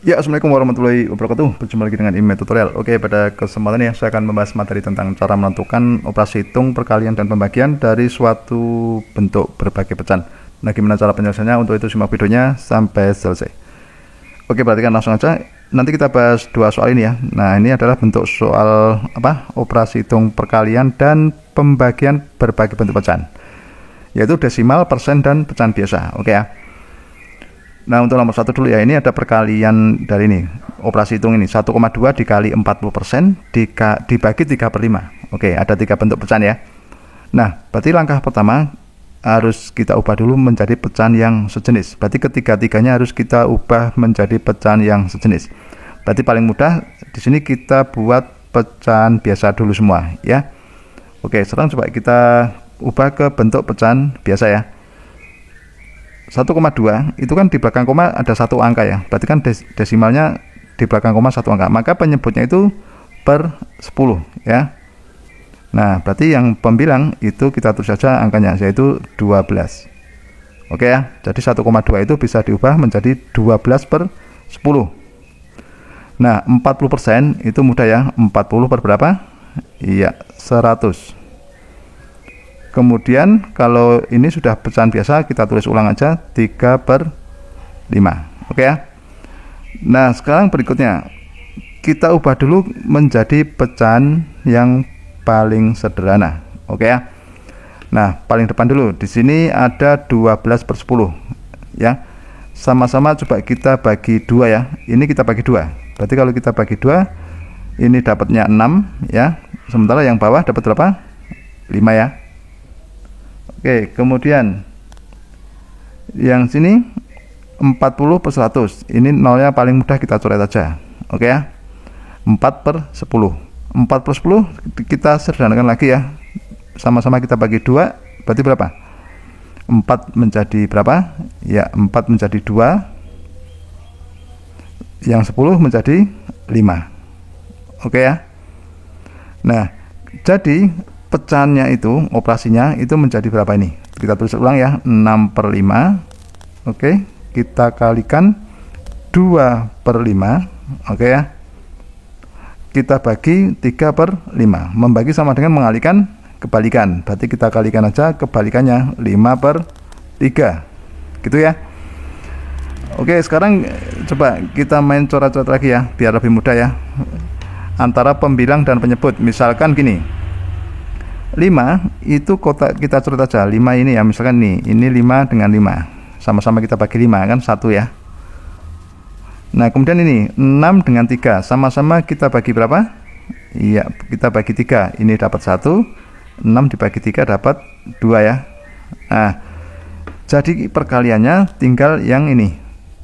Ya, assalamualaikum warahmatullahi wabarakatuh. Berjumpa lagi dengan IME Tutorial. Oke, pada kesempatan ini saya akan membahas materi tentang cara menentukan operasi hitung, perkalian, dan pembagian dari suatu bentuk berbagai pecahan. Nah, gimana cara penyelesaiannya? Untuk itu simak videonya sampai selesai. Oke, perhatikan langsung aja. Nanti kita bahas dua soal ini ya. Nah, ini adalah bentuk soal operasi hitung, perkalian, dan pembagian berbagai bentuk pecahan, yaitu desimal, persen, dan pecahan biasa. Oke ya. Nah, untuk nomor satu dulu ya, ini ada perkalian dari ini, operasi hitung ini, 1,2 dikali 40% dibagi 3/5. Oke, ada 3 bentuk pecahan ya. Nah, berarti langkah pertama harus kita ubah dulu menjadi pecahan yang sejenis. Berarti ketiga-tiganya harus kita ubah menjadi pecahan yang sejenis. Berarti paling mudah di sini kita buat pecahan biasa dulu semua ya. Oke, sekarang coba kita ubah ke bentuk pecahan biasa ya. 1,2 itu kan di belakang koma ada satu angka ya, berarti kan desimalnya di belakang koma satu angka, maka penyebutnya itu per 10 ya. Nah, berarti yang pembilang itu kita tulis saja angkanya, yaitu 12. Oke ya, jadi 1,2 itu bisa diubah menjadi 12 per 10. Nah, 40% itu mudah ya, 40 per berapa? Iya, 100. Kemudian kalau ini sudah pecahan biasa, kita tulis ulang aja 3/5. Oke ya. Nah, sekarang berikutnya kita ubah dulu menjadi pecahan yang paling sederhana. Oke ya. Nah, paling depan dulu. Di sini ada 12/10 ya. Sama-sama coba kita bagi 2 ya. Ini kita bagi 2. Berarti kalau kita bagi 2, ini dapatnya 6 ya. Sementara yang bawah dapat berapa? 5 ya. Oke, kemudian yang sini 40 per 100. Ini nolnya paling mudah kita coret aja. Oke ya. 4/10. 4/10 kita sederhanakan lagi ya. Sama-sama kita bagi 2, berarti berapa? 4 menjadi berapa? Ya, 4 menjadi 2. Yang 10 menjadi 5. Oke ya. Nah, jadi pecahannya itu, operasinya itu menjadi berapa ini? Kita tulis ulang ya, 6/5. Oke, kita kalikan 2/5. Oke ya. Kita bagi 3/5. Membagi sama dengan mengalihkan kebalikan. Berarti kita kalikan aja kebalikannya, 5/3. Gitu ya. Oke, sekarang coba kita main coret-coret lagi ya, biar lebih mudah ya. Antara pembilang dan penyebut. Misalkan gini, 5 itu kotak kita coret aja, 5 ini ya, misalkan nih, ini 5 dengan 5, sama-sama kita bagi 5 kan, 1 ya. Nah, kemudian ini 6 dengan 3, sama-sama kita bagi berapa? Iya, kita bagi 3, ini dapat 1, 6 dibagi 3 dapat 2 ya. Nah, jadi perkaliannya tinggal yang ini,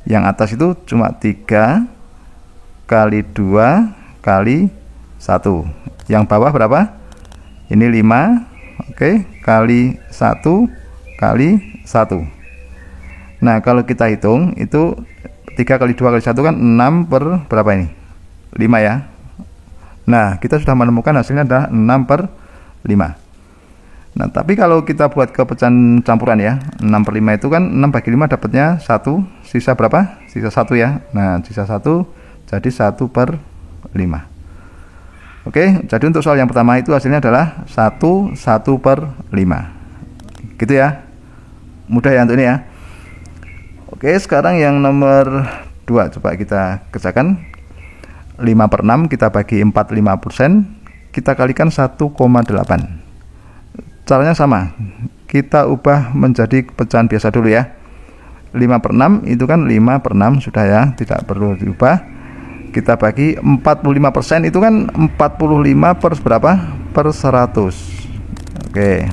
yang atas itu cuma 3 kali 2 kali 1, yang bawah berapa? Ini 5, oke, kali 1 kali 1. Nah, kalau kita hitung itu 3 kali 2 kali 1 kan 6 per berapa ini? 5 ya. Nah, kita sudah menemukan hasilnya adalah 6/5. Nah, tapi kalau kita buat ke pecahan campuran ya, 6/5 itu kan 6 bagi 5 dapatnya 1, sisa berapa? Sisa 1 ya. Nah, sisa 1 jadi 1/5. Oke, jadi untuk soal yang pertama itu hasilnya adalah 1/5. Gitu ya. Mudah ya untuk ini ya. Oke, sekarang yang nomor 2 coba kita kerjakan. 5/6 kita bagi 45%, kita kalikan 1,8. Caranya sama. Kita ubah menjadi pecahan biasa dulu ya. 5/6 itu kan 5/6 sudah ya, tidak perlu diubah. Kita bagi 45%, itu kan 45 per berapa? Per 100. Oke,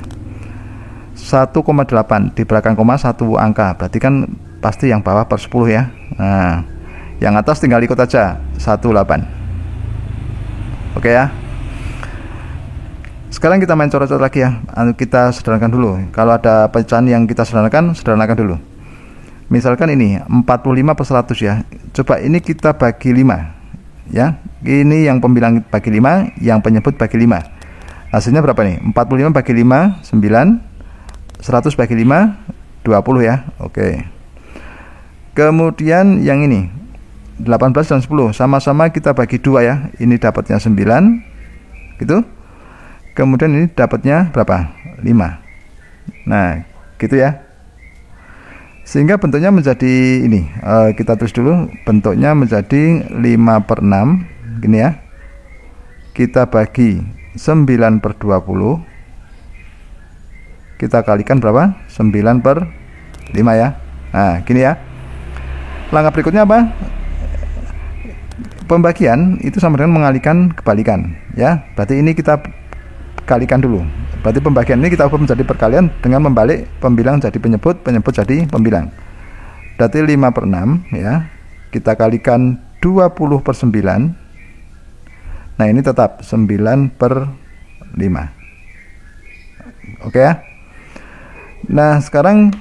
1,8 di belakang koma satu angka, berarti kan pasti yang bawah per 10 ya. Nah, yang atas tinggal ikut aja, 18. Oke ya. Sekarang kita main coret-coret lagi ya. Kita sederhanakan dulu. Kalau ada pecahan yang kita sederhanakan dulu. Misalkan ini 45 per 100 ya. Coba ini kita bagi 5 ya. Ini yang pembilang bagi 5, yang penyebut bagi 5. Hasilnya berapa nih? 45 bagi 5 9, 100 bagi 5 20 ya. Oke. Kemudian yang ini 18 dan 10 sama-sama kita bagi 2 ya. Ini dapatnya 9 gitu. Kemudian ini dapatnya berapa? 5. Nah gitu ya, sehingga bentuknya menjadi ini, kita tulis dulu, bentuknya menjadi 5/6 gini ya. Kita bagi 9/20, kita kalikan berapa? 9/5 ya. Nah gini ya. Langkah berikutnya apa? Pembagian itu sama dengan mengalihkan kebalikan ya. Berarti ini kita kalikan dulu. Berarti pembagian ini kita ubah menjadi perkalian dengan membalik pembilang jadi penyebut, penyebut jadi pembilang. Berarti 5/6 ya. Kita kalikan 20/9. Nah ini tetap 9/5. Oke ya. Nah sekarang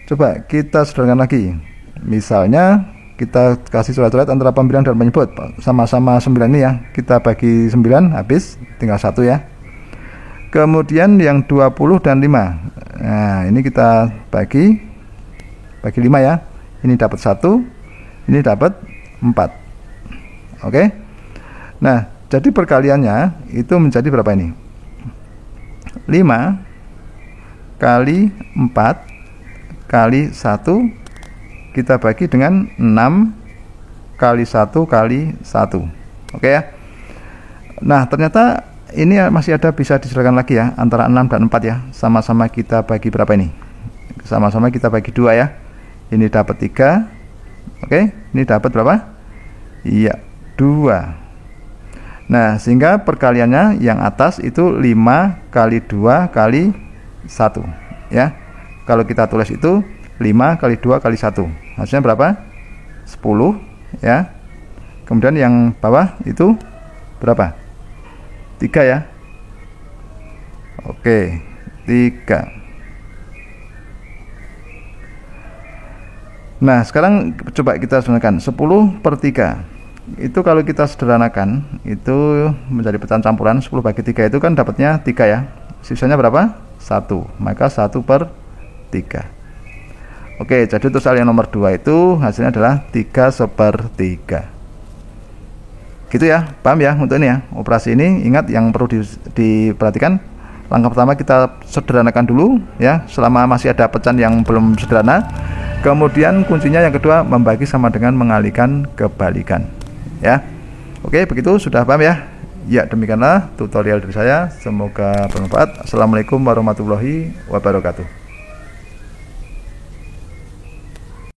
coba kita sederhanakan lagi. Misalnya kita kasih coret-coret antara pembilang dan penyebut, sama-sama 9 ini ya. Kita bagi 9 habis, tinggal 1 ya. Kemudian yang 20 dan 5. Nah ini kita bagi 5 ya. Ini dapat 1, ini dapat 4. Oke. Nah jadi perkaliannya itu menjadi berapa ini? 5 kali 4 kali 1 kita bagi dengan 6 kali 1 kali 1. Oke ya. Nah ternyata ini masih ada, bisa diserahkan lagi ya, antara 6 dan 4 ya. Sama-sama kita bagi berapa ini? Sama-sama kita bagi 2 ya. Ini dapat 3. Oke, ini dapat berapa? Iya, 2. Nah sehingga perkaliannya yang atas itu 5 kali 2 kali 1 ya. Kalau kita tulis itu 5 kali 2 kali 1, hasilnya berapa? 10 ya. Kemudian yang bawah itu berapa? 3 ya. Oke, 3. Nah sekarang coba kita sederhanakan. 10/3 itu kalau kita sederhanakan itu menjadi pecahan campuran. 10 bagi 3 itu kan dapatnya 3 ya. Sisanya berapa? 1. Maka 1/3. Oke, jadi untuk soal yang nomor 2 itu hasilnya adalah 3/3. Gitu ya, paham ya untuk ini ya. Operasi ini ingat yang perlu diperhatikan. Langkah pertama kita sederhanakan dulu ya, selama masih ada pecahan yang belum sederhana. Kemudian kuncinya yang kedua, membagi sama dengan mengalihkan kebalikan ya. Oke, begitu sudah paham ya. Ya, demikianlah tutorial dari saya, semoga bermanfaat. Assalamualaikum warahmatullahi wabarakatuh.